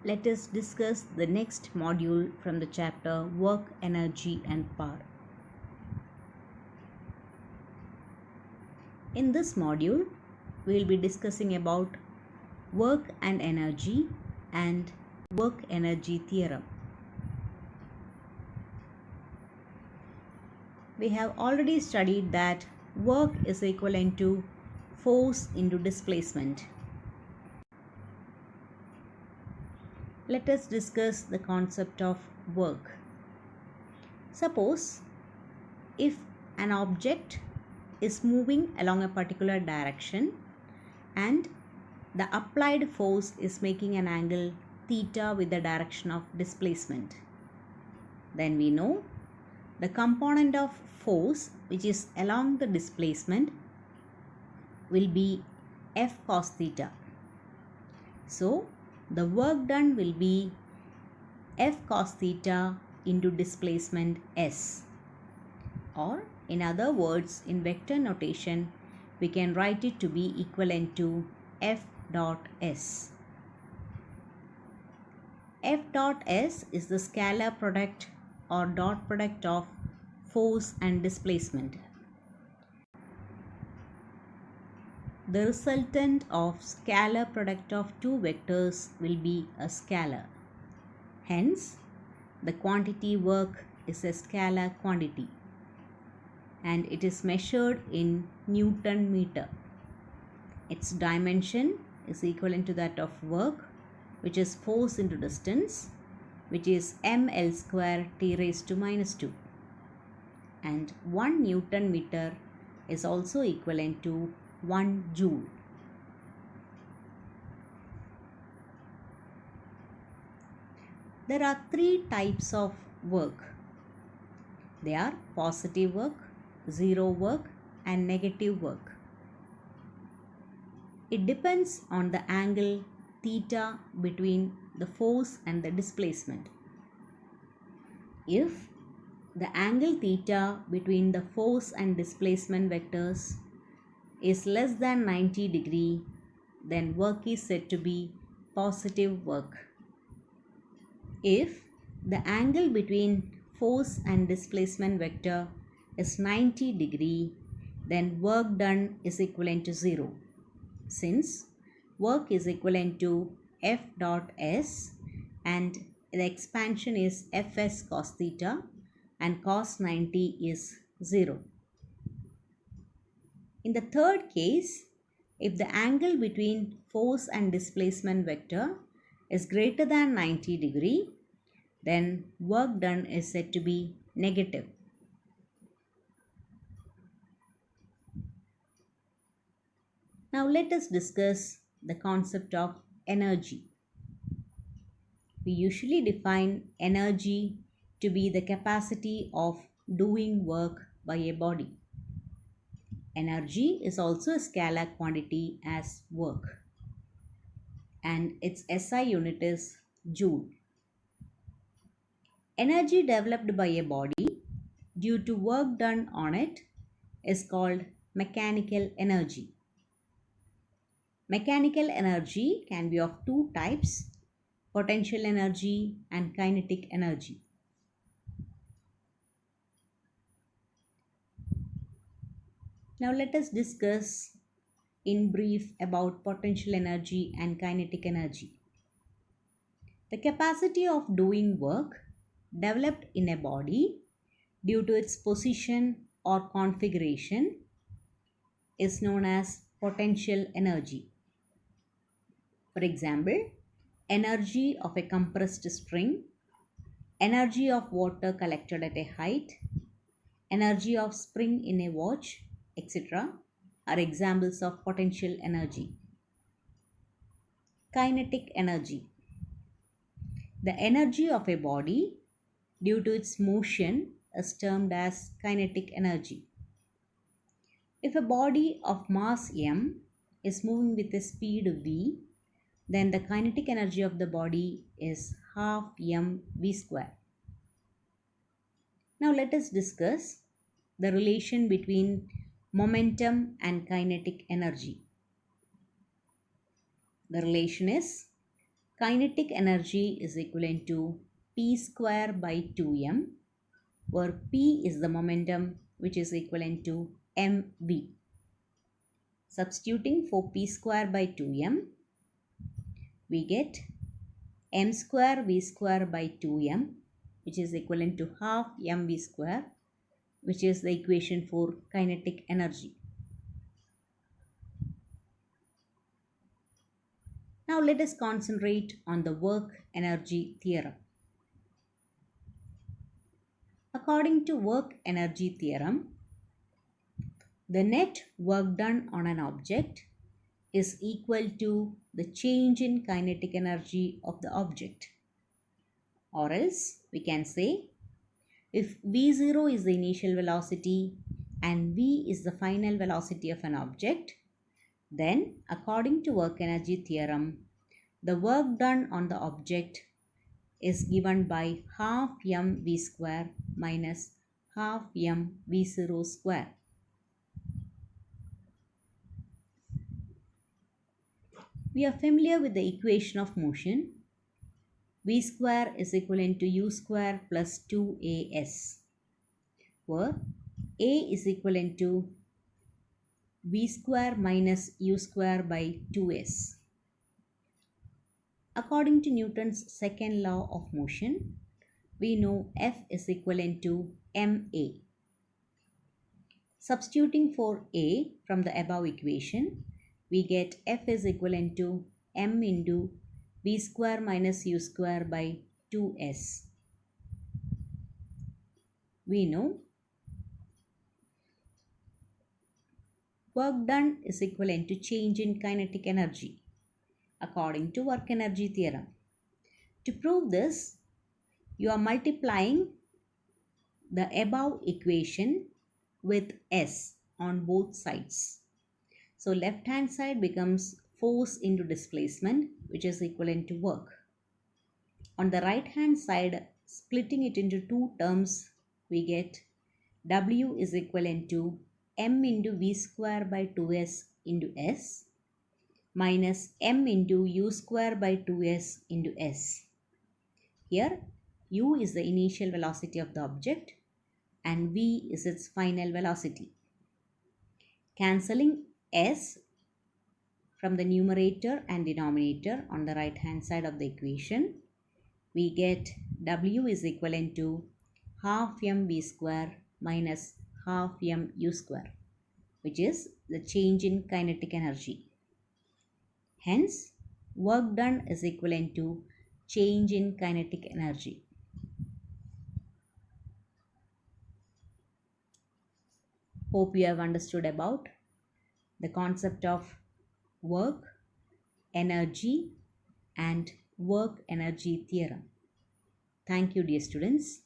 Let us discuss the next module from the chapter Work, Energy and Power. In this module, we will be discussing about work and energy and work energy theorem. We have already studied that work is equivalent to force into displacement. Let us discuss the concept of work. Suppose if an object is moving along a particular direction and the applied force is making an angle theta with the direction of displacement, then we know the component of force which is along the displacement will be F cos theta. So the work done will be F cos theta into displacement S, or in other words, in vector notation we can write it to be equivalent to F dot S. F dot S is the scalar product or dot product of force and displacement. The resultant of scalar product of two vectors will be a scalar. Hence, the quantity work is a scalar quantity and it is measured in Newton meter. Its dimension is equivalent to that of work, which is force into distance, which is ml square t raised to minus 2. And 1 Newton meter is also equivalent to 1 joule. There are three types of work. They are positive work, zero work and negative work. It depends on the angle theta between the force and the displacement. If the angle theta between the force and displacement vectors is less than 90 degree, then work is said to be positive work. If the angle between force and displacement vector is 90 degree, then work done is equivalent to 0. Since work is equivalent to F dot S and the expansion is Fs cos theta and cos 90 is 0. In the third case, if the angle between force and displacement vector is greater than 90 degree, then work done is said to be negative. Now let us discuss the concept of energy. We usually define energy to be the capacity of doing work by a body. Energy is also a scalar quantity as work, and its SI unit is joule. Energy developed by a body due to work done on it is called mechanical energy. Mechanical energy can be of two types: potential energy and kinetic energy. Now let us discuss in brief about potential energy and kinetic energy. The capacity of doing work developed in a body due to its position or configuration is known as potential energy. For example, energy of a compressed spring, energy of water collected at a height, energy of spring in a watch, etc. are examples of potential energy. Kinetic energy. The energy of a body due to its motion is termed as kinetic energy. If a body of mass m is moving with a speed v, then the kinetic energy of the body is half mv square. Now let us discuss the relation between momentum and kinetic energy. The relation is kinetic energy is equivalent to P square by 2m, where P is the momentum, which is equivalent to mv. Substituting for P square by 2m, we get m square v square by 2m, which is equivalent to half mv square, which is the equation for kinetic energy. Now let us concentrate on the work energy theorem. According to work energy theorem, the net work done on an object is equal to the change in kinetic energy of the object. Or else we can say, if v0 is the initial velocity and v is the final velocity of an object, then according to work energy theorem, the work done on the object is given by half mv square minus half mv0 square. We are familiar with the equation of motion. V square is equivalent to u square plus 2as, where a is equivalent to v square minus u square by 2s. According to Newton's second law of motion, we know F is equivalent to ma. Substituting for a from the above equation, we get F is equivalent to m into v square minus u square by 2s. We know work done is equivalent to change in kinetic energy according to work energy theorem. To prove this, you are multiplying the above equation with s on both sides. So left hand side becomes force into displacement, which is equivalent to work. On the right hand side, splitting it into two terms, we get W is equivalent to m into v square by 2s into s minus m into u square by 2s into s. Here u is the initial velocity of the object and v is its final velocity. Cancelling s from the numerator and denominator on the right hand side of the equation, we get W is equivalent to half mv square minus half mu square, which is the change in kinetic energy. Hence, work done is equivalent to change in kinetic energy. Hope you have understood about the concept of work, energy, and work energy theorem. Thank you, dear students.